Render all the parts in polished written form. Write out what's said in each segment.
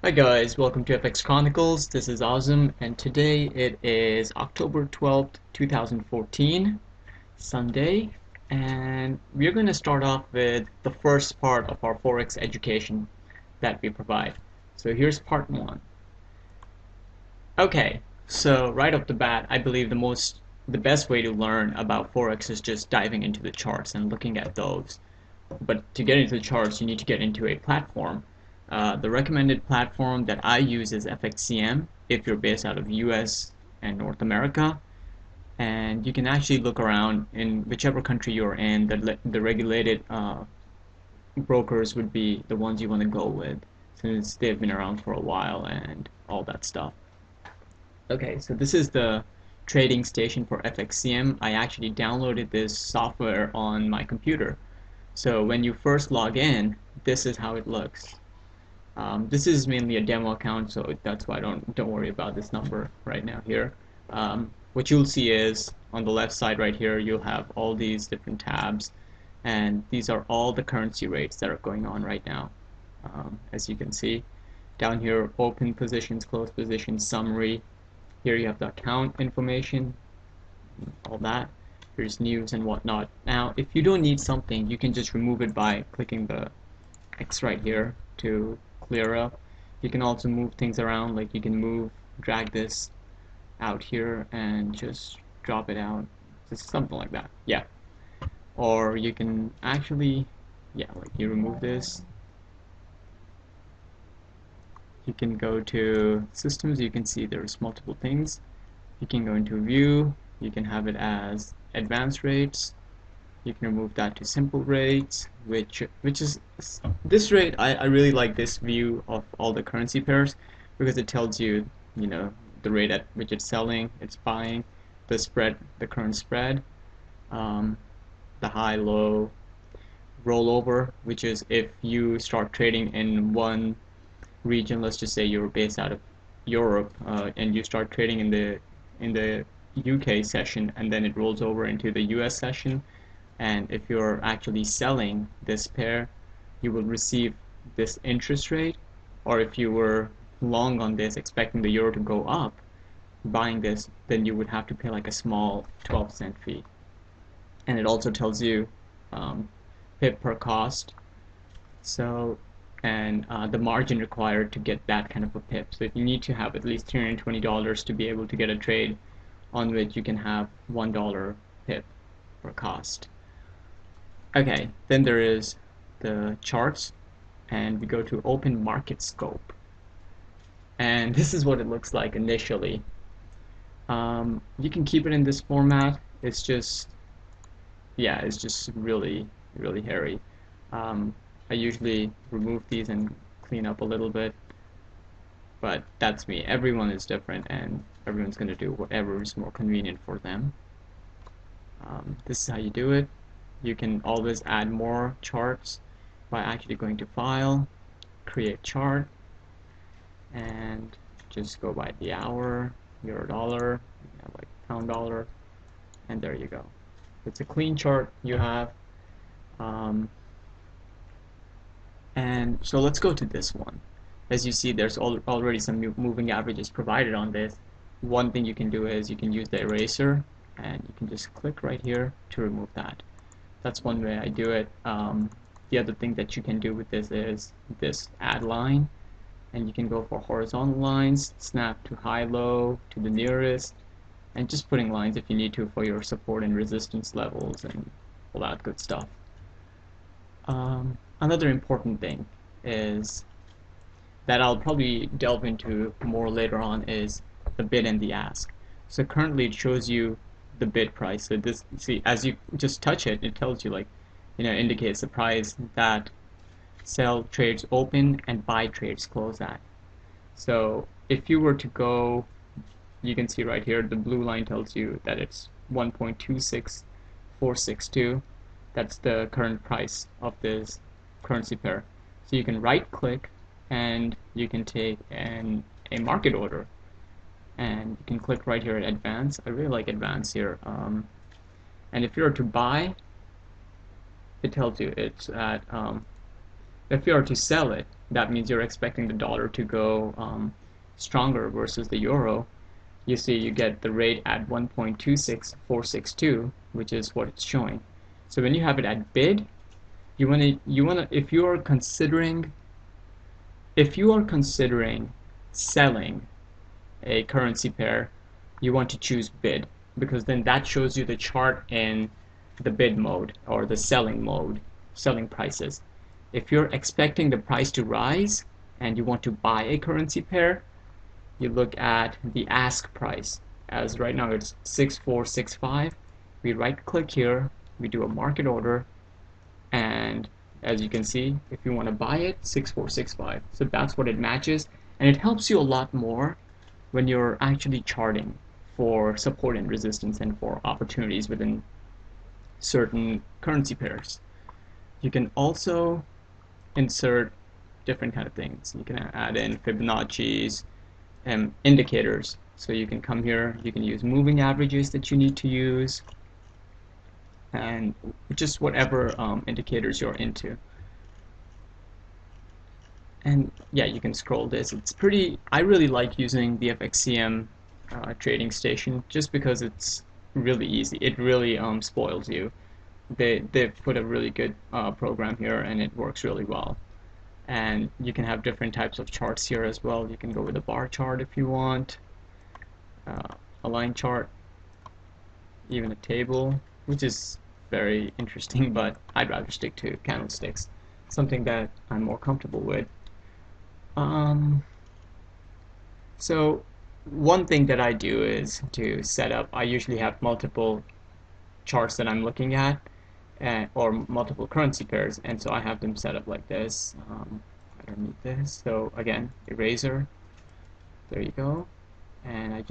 Hi guys, welcome to FX Chronicles. This is Azim, and today it is October 12th, 2014, Sunday, and we're going to start off with the first part of our Forex education that we provide. So here's part one. Okay, so right off the bat, I believe the best way to learn about Forex is just diving into the charts and looking at those. But to get into the charts, you need to get into a platform. The recommended platform that I use is FXCM if you're based out of US and North America. And you can actually look around in whichever country you're in, the regulated brokers would be the ones you want to go with since they've been around for a while and all that stuff. Okay, so this is the trading station for FXCM. I actually downloaded this software on my computer. So when you first log in, this is how it looks. This is mainly a demo account, so that's why don't worry about this number right now here. What you'll see is on the left side right here, you'll have all these different tabs, and these are all the currency rates that are going on right now. As you can see, down here, open positions, closed positions, summary. Here you have the account information, all that. Here's news and whatnot. Now, if you don't need something, you can just remove it by clicking the X right here to clear up. You can also move things around, like you can drag this out here and just drop it out. Just something like that. Yeah. Or you can actually, yeah, like you remove this. You can go to systems, you can see there's multiple things. You can go into view, you can have it as advanced rates. You can remove that to simple rates, which is this rate. I really like this view of all the currency pairs because it tells you, the rate at which it's selling, it's buying, the spread, the current spread, the high, low, rollover, which is if you start trading in one region, let's just say you're based out of Europe, and you start trading in the UK session, and then it rolls over into the US session. And if you're actually selling this pair, you will receive this interest rate. Or if you were long on this, expecting the euro to go up, buying this, then you would have to pay like a small 12-cent fee. And it also tells you pip per cost. So, and the margin required to get that kind of a pip. So if you need to have at least $320 to be able to get a trade on which you can have $1 pip per cost. Okay, then there is the charts, and we go to open market scope. And this is what it looks like initially. You can keep it in this format. It's just, yeah, it's just really, really hairy. I usually remove these and clean up a little bit, but that's me. Everyone is different, and everyone's going to do whatever is more convenient for them. This is how you do it. You can always add more charts by actually going to File, Create Chart, and just go by the hour, euro dollar, like pound dollar, and there you go. It's a clean chart you have. And so let's go to this one. As you see, there's already some moving averages provided on this. One thing you can do is you can use the eraser, and you can just click right here to remove that. That's one way I do it. The other thing that you can do with this is this add line, and you can go for horizontal lines, snap to high-low, to the nearest, and just putting lines if you need to for your support and resistance levels and all that good stuff. Another important thing is that I'll probably delve into more later on is the bid and the ask. So currently it shows you the bid price. So this, see, as you just touch it, it tells you, like, indicates the price that sell trades open and buy trades close at. So if you were to go, you can see right here, the blue line tells you that it's 1.26462. That's the current price of this currency pair. So you can right click and you can take a market order. And you can click right here at advance. I really like advance here. And if you were to buy, it tells you it's at If you are to sell it, that means you're expecting the dollar to go stronger versus the euro. You see you get the rate at 1.26462, which is what it's showing. So when you have it at bid, if you are considering selling a currency pair, you want to choose bid, because then that shows you the chart in the bid mode, or the selling mode, selling prices. If you're expecting the price to rise and you want to buy a currency pair, you look at the ask price. As right now it's 6465. We right click here, we do a market order, and as you can see, if you want to buy it, 6465. So that's what it matches, and it helps you a lot more when you're actually charting for support and resistance and for opportunities within certain currency pairs. You can also insert different kind of things. You can add in Fibonacci's and indicators. So you can come here, you can use moving averages that you need to use, and just whatever indicators you're into. And yeah, you can scroll this. It's pretty, I really like using the FXCM trading station just because it's really easy. It really spoils you. They've put a really good program here, and it works really well. And you can have different types of charts here as well. You can go with a bar chart if you want, a line chart, even a table, which is very interesting, but I'd rather stick to candlesticks, something that I'm more comfortable with. So one thing that I do is to set up, I usually have multiple charts that I'm looking at, or multiple currency pairs, and so I have them set up like this. I don't need this, so again, eraser, there you go, and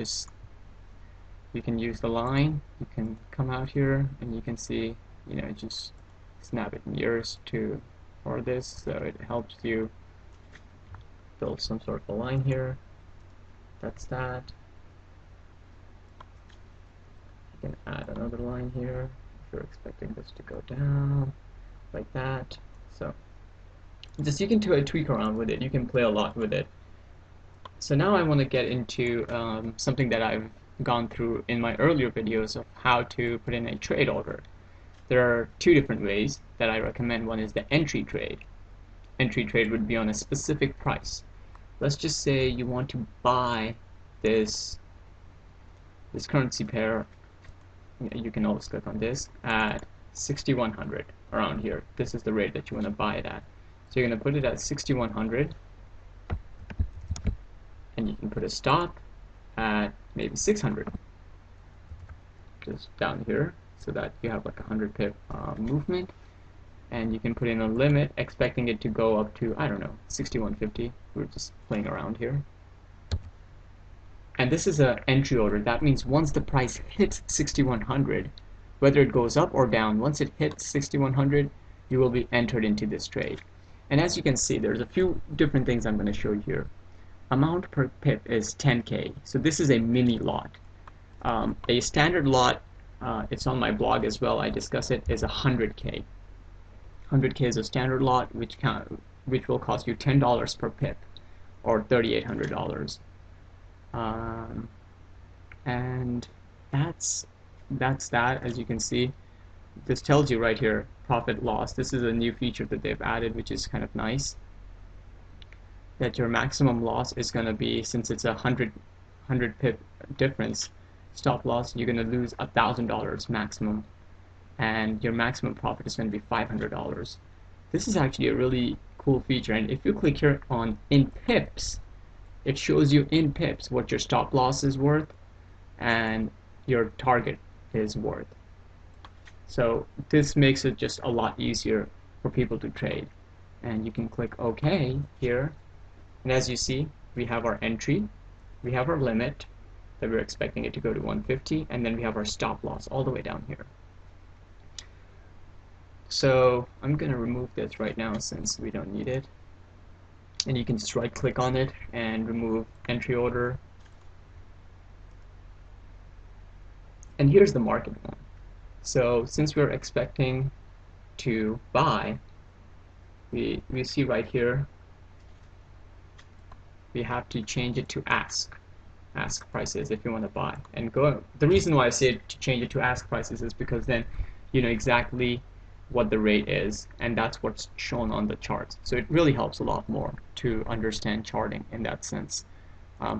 you can use the line, you can come out here, and you can see, just snap it in yours for this, so it helps you build some sort of a line here. That's that. You can add another line here if you're expecting this to go down like that. So you can tweak around with it. You can play a lot with it. So now I want to get into something that I've gone through in my earlier videos of how to put in a trade order. There are two different ways that I recommend. One is the entry trade. Entry trade would be on a specific price. Let's just say you want to buy this currency pair. You can always click on this at 6100, around here. This is the rate that you want to buy it at. So you're going to put it at 6100, and you can put a stop at maybe 600, just down here, so that you have like 100 pip movement. And you can put in a limit, expecting it to go up to, I don't know, 6150. We're just playing around here. And this is an entry order. That means once the price hits 6100, whether it goes up or down, once it hits 6100, you will be entered into this trade. And as you can see, there's a few different things I'm going to show you here. Amount per pip is 10K. So this is a mini lot. A standard lot, it's on my blog as well, I discuss it, is 100K. 100K is a standard lot, which will cost you $10 per pip, or $3,800. And that's that. As you can see, this tells you right here, profit loss. This is a new feature that they've added, which is kind of nice. That your maximum loss is going to be, since it's a 100 pip difference, stop loss, you're going to lose $1,000 maximum. And your maximum profit is going to be $500. This is actually a really cool feature, and if you click here on in pips, it shows you in pips what your stop loss is worth and your target is worth. So this makes it just a lot easier for people to trade. And you can click OK here, and as you see, we have our entry, we have our limit that we're expecting it to go to 150, and then we have our stop loss all the way down here. So I'm going to remove this right now since we don't need it. And you can just right click on it and remove entry order. And here's the market one. So since we're expecting to buy, we see right here we have to change it to ask prices if you want to buy and go. The reason why I say to change it to ask prices is because then you know exactly what the rate is, and that's what's shown on the charts. So it really helps a lot more to understand charting in that sense.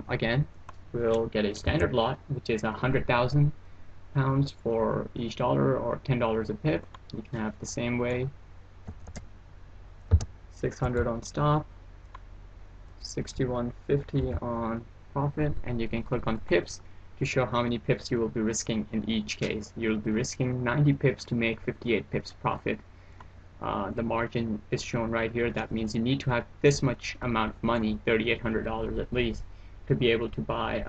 Again, we'll get a standard lot, which is 100,000 pounds for each dollar, or $10 a pip. You can have the same way, 600 on stop, 61.50 on profit, and you can click on pips to show how many pips you will be risking in each case. You'll be risking 90 pips to make 58 pips profit. The margin is shown right here. That means you need to have this much amount of money, $3,800 at least, to be able to buy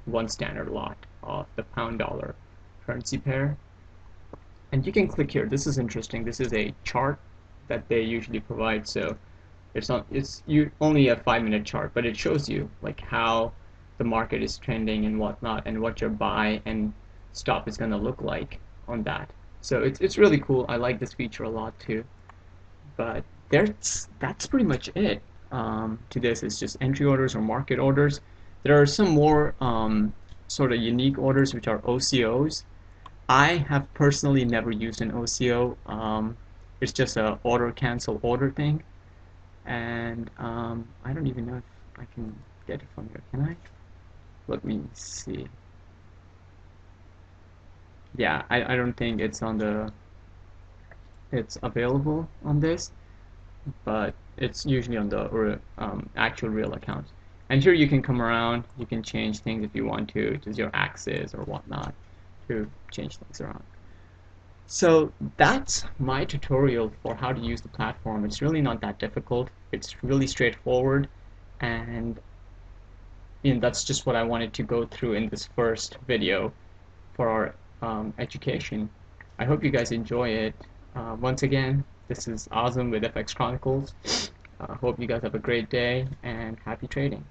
one standard lot of the pound dollar currency pair. And you can click here. This is interesting. This is a chart that they usually provide. So it's only a 5-minute chart, but it shows you like how the market is trending and whatnot, and what your buy and stop is going to look like on that. So it's really cool. I like this feature a lot too. But that's pretty much it. To this, it's just entry orders or market orders. There are some more sort of unique orders, which are OCOs. I have personally never used an OCO. It's just a order cancel order thing, and I don't even know if I can get it from here. Can I? Let me see. Yeah, I don't think it's available on this, but it's usually on the actual real account. And here you can come around, you can change things if you want to, just your axis or whatnot, to change things around. So that's my tutorial for how to use the platform. It's really not that difficult. It's really straightforward, and that's just what I wanted to go through in this first video for our education. I hope you guys enjoy it. Once again, this is Azam with FX Chronicles. Hope you guys have a great day and happy trading.